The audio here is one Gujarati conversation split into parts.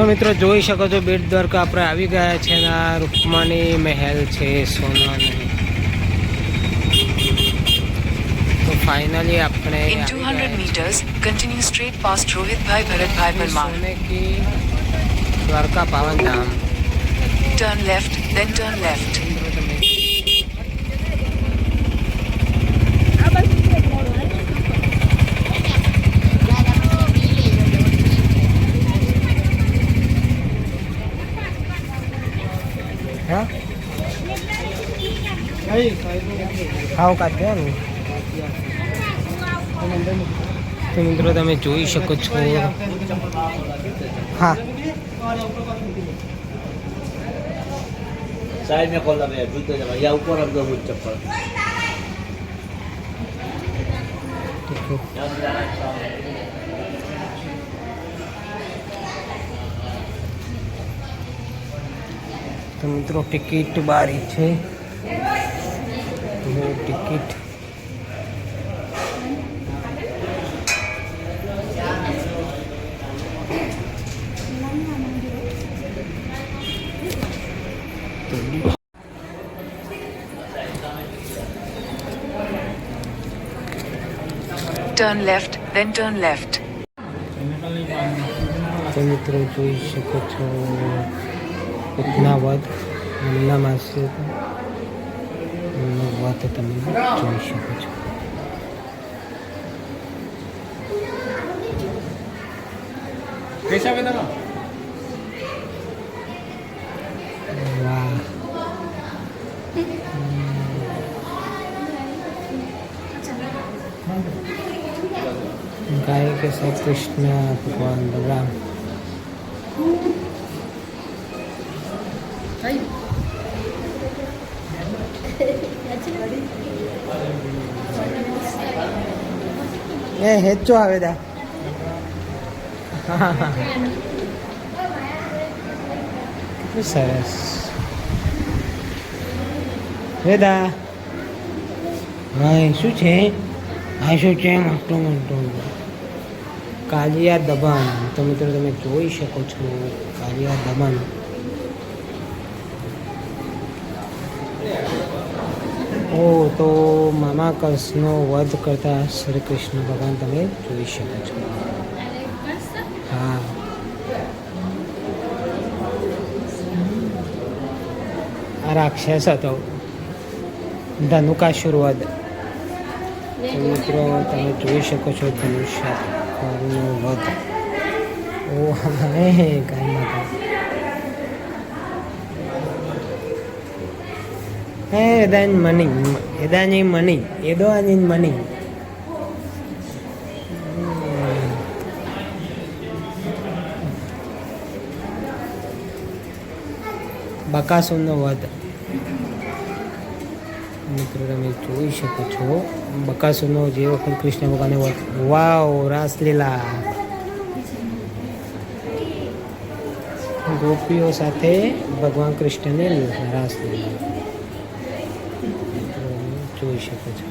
તો મિત્રો જોઈ શકો છો બેટ દ્વારકા આપણે આવી ગયા છે અને આ રૂકમણી મહેલ છે સોનાની. તો ફાઇનલી આપણે In 200 meters, continue straight past Rohitbhai Bharatbhai Parmar. સોને કી દ્વારકા પાવન ધામ. Turn left, then turn left. હા ખાવ કાઢ્યા ને. તો મિત્રો તમે જોઈ શકો છો. હા साइड में खोल दे जूते जमा या ऊपर रख दो बुट चप्पल તો મિત્રો ટિકિટ બારી છે. Ticket Turn left, then turn left. તો મિત્રો જોઈ શકો છો પૂતના વધ એમના માસે વાત તમે જોઈ શકો છો. વાહ गाय के साथ कृष्ण भगवान बलराम. એ હેચો આવે દા. કેટલું સરસ વેદા. હા શું છે આ શું છે મોટો મોટો કાલિયા દબાણ. તો મિત્રો તમે જોઈ શકો છો કાલિયા દબાણ. ઓ તો મામા કંસનો વધ કરતા શ્રી કૃષ્ણ ભગવાન તમે જોઈ શકો છો. હા આ રાક્ષસ હતો ધનુકાસુર વધ. તો મિત્રો તમે જોઈ શકો છો ધનુષ્યનો વધ. ઓ હે કાંઈ માતા હે એદાન મની એદાની મની એદો આની મની. બકાસુરનો વધ. મિત્રો તમે જોઈ શકો છો બકાસુરનો જે વખત કૃષ્ણ ભગવાને વધ. વાવ રાસલીલા ગોપીઓ સાથે ભગવાન કૃષ્ણની રાસલીલા જોઈ શકો છો.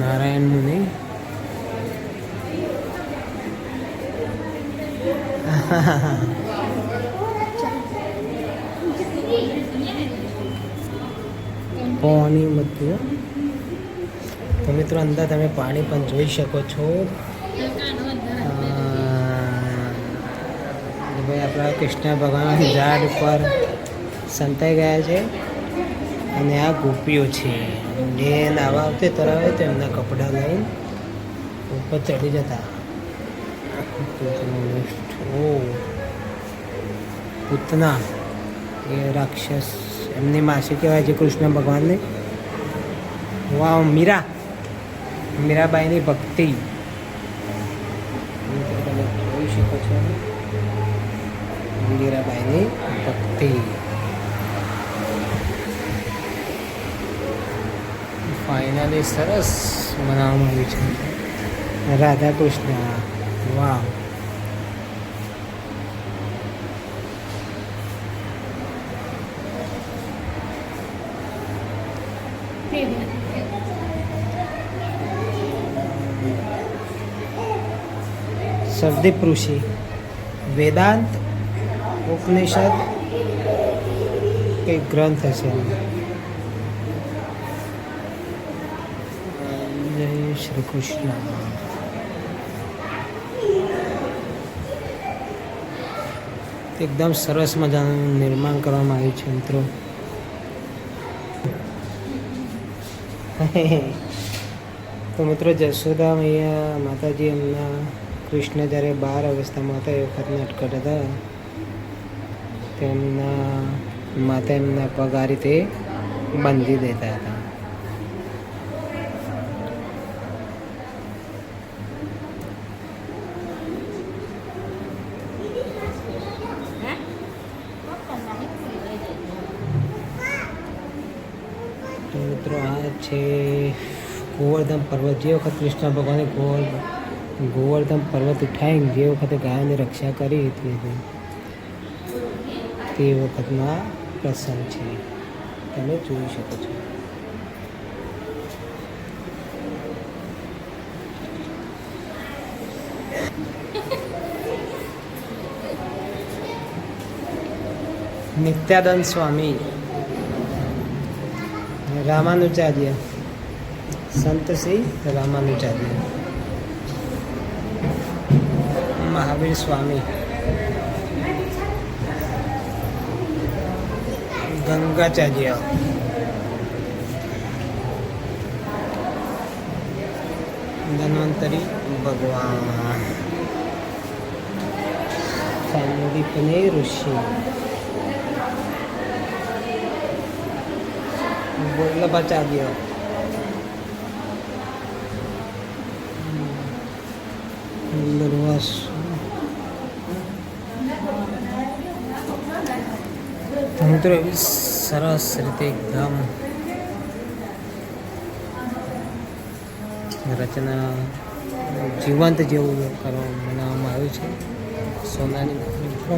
નારાયણ મુનિ પાણી બધું. તો મિત્રો અંદર તમે પાણી પણ જોઈ શકો છો. ભાઈ આપણા કૃષ્ણ ભગવાન ઝાડ ઉપર સંતાઈ ગયા છે અને આ ગોપીઓ છે જે નાવા આવતે તરાવે તો એમના કપડાં લઈને ઉપર ચડી જતા. ઓ પૂતના એ રાક્ષસ એમની માસી કહેવાય છે કૃષ્ણ ભગવાનને. વાવ મીરા મીરાબાઈની ભક્તિ તમે જોઈ શકો છો. મીરાબાઈની ભક્તિ. ફાઇનલી સરસ બનાવવામાં આવ્યું છે રાધા કૃષ્ણ. વાવ સરદીપ ઋષિ વેદાંત ઉપનિષદ કંઈક ગ્રંથ છે. જય શ્રી કૃષ્ણ. એકદમ સરસ મજાનું નિર્માણ કરવામાં આવ્યું છે મિત્રો. તો મિત્રો જશોદા મૈયા માતાજી એમના કૃષ્ણ જ્યારે 12 અવસ્થામાં હતા એ વખત નટખટ હતા તેમના માતા એમના પગ આ રીતે બાંધી દેતા હતા. તો મિત્રો આ છે ગોવર્ધન પર્વત. જે વખત કૃષ્ણ ભગવાને ગોવર્ધન પર્વત ઉઠાવીને જે વખતે ગાયોની રક્ષા કરી હતી તે વખતનો આ પ્રસંગ છે, તમે જોઈ શકો છો. નિત્યાનંદ સ્વામી, રામાનુજાચાર્ય, સંત શ્રી રામાનુજાચાર્ય, મહાવીર સ્વામી, ગંગાચાર્ય, ધન્વંતરી ભગવાન, સાંદીપની ઋષિ, વલ્લભાચાર્ય, દુર્વાસ, મિત્રો એવી સરસ રીતે એકદમ રચના જીવંત જેવું બનાવવામાં આવ્યું છે. સોનાની મિત્રો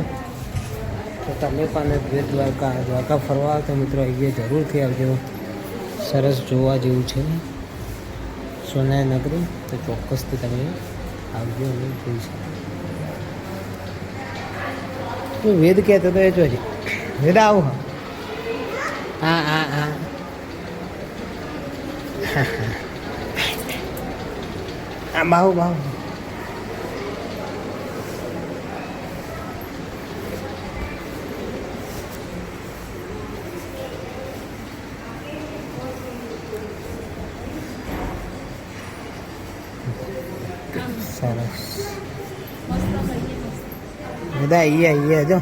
તો તમે પણ બેટ દ્વારકા ફરવા આવો તો મિત્રો અહીંયા જરૂરથી આવજો. સરસ જોવા જેવું છે સોનાની નગરી, તો ચોક્કસથી તમે આવજો અને જોઈ શકો. વેદ કહેતો તો એ જોજે. વેદ આવું હા હા હા હા બાહુ બાહુ સરસ. બધા અહીંયા જો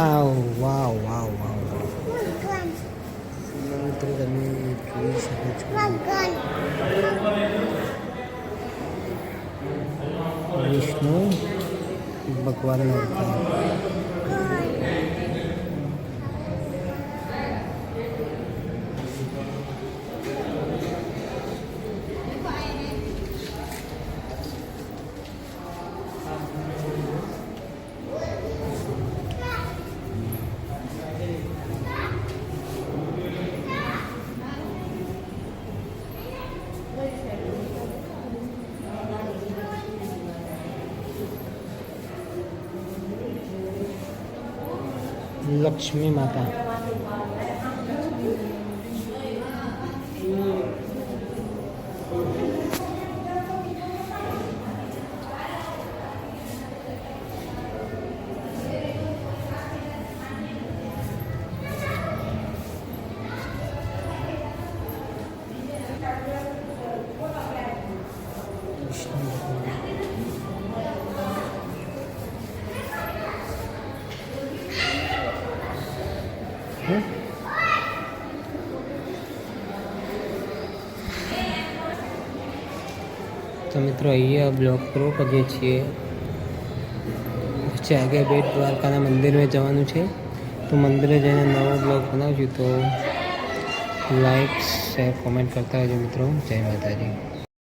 આવ વાવ વાવ વાવ મિત્રો તમે જોઈ શકો છો. વિષ્ણુ ભગવાનનો અવતાર. લક્ષ્મી માતા, તો મિત્રો અહીંયા બ્લોગ પૂરો કરીએ છીએ. પછી આગળ બેટ દ્વારકાના મંદિરમાં જવાનું છે, તો મંદિરે જઈને નવો બ્લોગ બનાવશું. તો લાઈક શેર કોમેન્ટ કરતા રહેજો મિત્રો. જય માતાજી.